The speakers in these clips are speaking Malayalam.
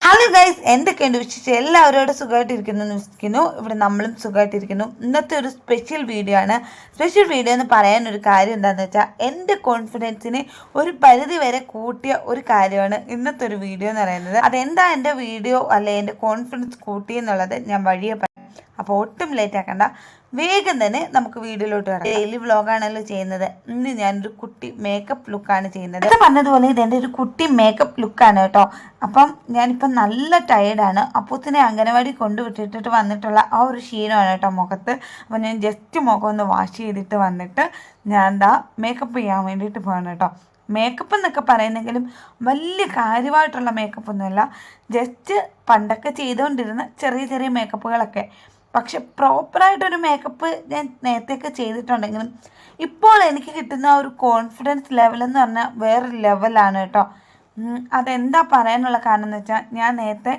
ഹലോ ഗൈസ്, എന്തൊക്കെയുണ്ട് വിശേഷം? എല്ലാവരോടും സുഖമായിട്ടിരിക്കുന്നു എന്ന് വിശ്വസിക്കുന്നു. ഇവിടെ നമ്മളും സുഖമായിട്ടിരിക്കുന്നു. ഇന്നത്തെ ഒരു സ്പെഷ്യൽ വീഡിയോ ആണ്. സ്പെഷ്യൽ വീഡിയോ എന്ന് പറയാനൊരു കാര്യം എന്താണെന്ന് വെച്ചാൽ, എൻ്റെ കോൺഫിഡൻസിനെ ഒരു പരിധി വരെ കൂട്ടിയ ഒരു കാര്യമാണ് ഇന്നത്തെ ഒരു വീഡിയോ എന്ന് പറയുന്നത്. അതെന്താ എൻ്റെ വീഡിയോ അല്ലെ എൻ്റെ കോൺഫിഡൻസ് കൂട്ടിയെന്നുള്ളത് ഞാൻ വഴിയെ പറയാം. അപ്പോൾ ഒട്ടും ലേറ്റ് ആക്കണ്ട, വേഗം തന്നെ നമുക്ക് വീഡിയോയിലോട്ട് വരാം. ഡെയിലി വ്ളോഗാണല്ലോ ചെയ്യുന്നത്. ഇന്ന് ഞാനൊരു കുട്ടി മേക്കപ്പ് ലുക്കാണ് ചെയ്യുന്നത്. പറഞ്ഞതുപോലെ ഇതെൻ്റെ ഒരു കുട്ടി മേക്കപ്പ് ലുക്കാണ് കേട്ടോ. അപ്പം ഞാനിപ്പം നല്ല ടയേർഡാണ്. അപ്പൂത്തിനെ അംഗനവാടി കൊണ്ടുവിട്ടിട്ട് വന്നിട്ടുള്ള ആ ഒരു ക്ഷീണമാണ് കേട്ടോ മുഖത്ത്. അപ്പം ഞാൻ ജസ്റ്റ് മുഖം ഒന്ന് വാഷ് ചെയ്തിട്ട് വന്നിട്ട് ഞാൻ മേക്കപ്പ് ചെയ്യാൻ വേണ്ടിയിട്ട് പോകണം കേട്ടോ. മേക്കപ്പ് എന്നൊക്കെ പറയുന്നെങ്കിലും വലിയ കാര്യമായിട്ടുള്ള മേക്കപ്പ് ഒന്നുമല്ല, ജസ്റ്റ് പണ്ടൊക്കെ ചെയ്തുകൊണ്ടിരുന്ന ചെറിയ ചെറിയ മേക്കപ്പുകളൊക്കെ. പക്ഷെ പ്രോപ്പറായിട്ടൊരു മേക്കപ്പ് ഞാൻ നേരത്തെയൊക്കെ ചെയ്തിട്ടുണ്ടെങ്കിലും ഇപ്പോൾ എനിക്ക് കിട്ടുന്ന ഒരു കോൺഫിഡൻസ് ലെവലെന്ന് പറഞ്ഞാൽ വേറൊരു ലെവലാണ് കേട്ടോ. അതെന്താ പറയാനുള്ള കാരണം എന്ന് വെച്ചാൽ, ഞാൻ നേരത്തെ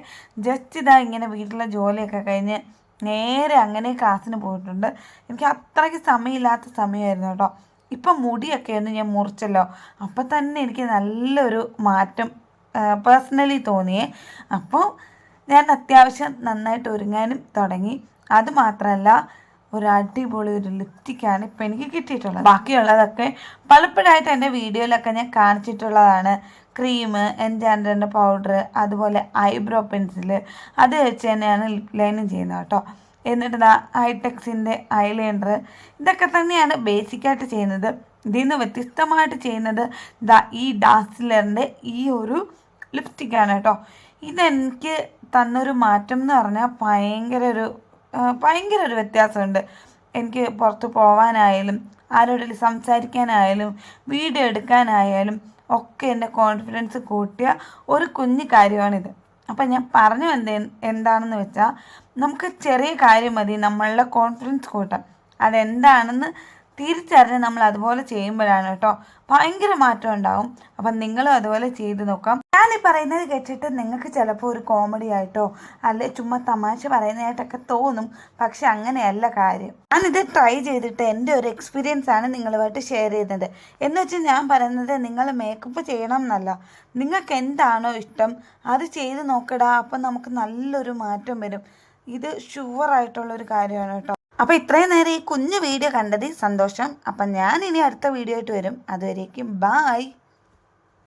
ജസ്റ്റ് ഇങ്ങനെ വീട്ടിലെ ജോലിയൊക്കെ കഴിഞ്ഞ് നേരെ അങ്ങനെ ക്ലാസ്സിന് പോയിട്ടുണ്ട്. എനിക്ക് അത്രയ്ക്ക് സമയമില്ലാത്ത സമയമായിരുന്നു കേട്ടോ. ഇപ്പം മുടിയൊക്കെ ഒന്ന് ഞാൻ മുറിച്ചല്ലോ, അപ്പം തന്നെ എനിക്ക് നല്ലൊരു മാറ്റം പേഴ്സണലി തോന്നിയേ. അപ്പോൾ ഞാൻ അത്യാവശ്യം നന്നായിട്ട് ഒരുങ്ങാനും തുടങ്ങി. അതുമാത്രമല്ല, ഒരു അടിപൊളി ഒരു ലിപ്സ്റ്റിക്കാണ് ഇപ്പം എനിക്ക് കിട്ടിയിട്ടുള്ളത്. ബാക്കിയുള്ളതൊക്കെ പലപ്പോഴായിട്ട് എൻ്റെ വീഡിയോയിലൊക്കെ ഞാൻ കാണിച്ചിട്ടുള്ളതാണ്. ക്രീം, എൻചാൻഡറിൻ്റെ പൗഡർ, അതുപോലെ ഐബ്രോ പെൻസിൽ, അത് വെച്ച് തന്നെയാണ് ലിപ് ലൈനിങ് ചെയ്യുന്നത് കേട്ടോ. എന്നിട്ട് ഹൈടെക്സിൻ്റെ ഐലൈനർ, ഇതൊക്കെ തന്നെയാണ് ബേസിക്കായിട്ട് ചെയ്യുന്നത്. ഇതിൽ നിന്ന് വ്യത്യസ്തമായിട്ട് ചെയ്യുന്നത് ഈ ഡാസ്ലറിൻ്റെ ഈ ഒരു ലിപ്സ്റ്റിക്കാണ് കേട്ടോ. ഇതെനിക്ക് തന്നൊരു മാറ്റം എന്ന് പറഞ്ഞാൽ ഭയങ്കര ഒരു വ്യത്യാസമുണ്ട്. എനിക്ക് പുറത്ത് പോകാനായാലും ആരോടെങ്കിലും സംസാരിക്കാനായാലും വീഡിയോ എടുക്കാനായാലും ഒക്കെ എൻ്റെ കോൺഫിഡൻസ് കൂട്ടിയ ഒരു കുഞ്ഞു കാര്യമാണിത്. അപ്പം ഞാൻ പറഞ്ഞു എന്താണെന്ന് വെച്ചാൽ, നമുക്ക് ചെറിയ കാര്യം മതി നമ്മളുടെ കോൺഫിഡൻസ് കൂട്ടാൻ. അതെന്താണെന്ന് തിരിച്ചറിഞ്ഞ് നമ്മൾ അതുപോലെ ചെയ്യുമ്പോഴാണ് കേട്ടോ ഭയങ്കര മാറ്റം ഉണ്ടാവും. അപ്പം നിങ്ങളും അതുപോലെ ചെയ്ത് നോക്കാം. ഞാൻ ഈ പറയുന്നത് കേട്ടിട്ട് നിങ്ങൾക്ക് ചിലപ്പോൾ ഒരു കോമഡി ആയിട്ടോ അല്ലെ ചുമ്മാ തമാശ പറയുന്നതായിട്ടൊക്കെ തോന്നും. പക്ഷെ അങ്ങനെയല്ല കാര്യം. ഞാനിത് ട്രൈ ചെയ്തിട്ട് എൻ്റെ ഒരു എക്സ്പീരിയൻസ് ആണ് നിങ്ങളുമായിട്ട് ഷെയർ ചെയ്യുന്നത്. എന്ന് വെച്ചാൽ ഞാൻ പറയുന്നത് നിങ്ങൾ മേക്കപ്പ് ചെയ്യണം എന്നല്ല, നിങ്ങൾക്ക് എന്താണോ ഇഷ്ടം അത് ചെയ്ത് നോക്കടാ. അപ്പം നമുക്ക് നല്ലൊരു മാറ്റം വരും. ഇത് ഷുവറായിട്ടുള്ളൊരു കാര്യമാണ് കേട്ടോ. അപ്പോൾ ഇത്രയും നേരം ഈ കുഞ്ഞു വീഡിയോ കണ്ടതിൽ സന്തോഷം. അപ്പം ഞാൻ ഇനി അടുത്ത വീഡിയോ ആയിട്ട് വരും. അതുവരേക്കും ബായ്.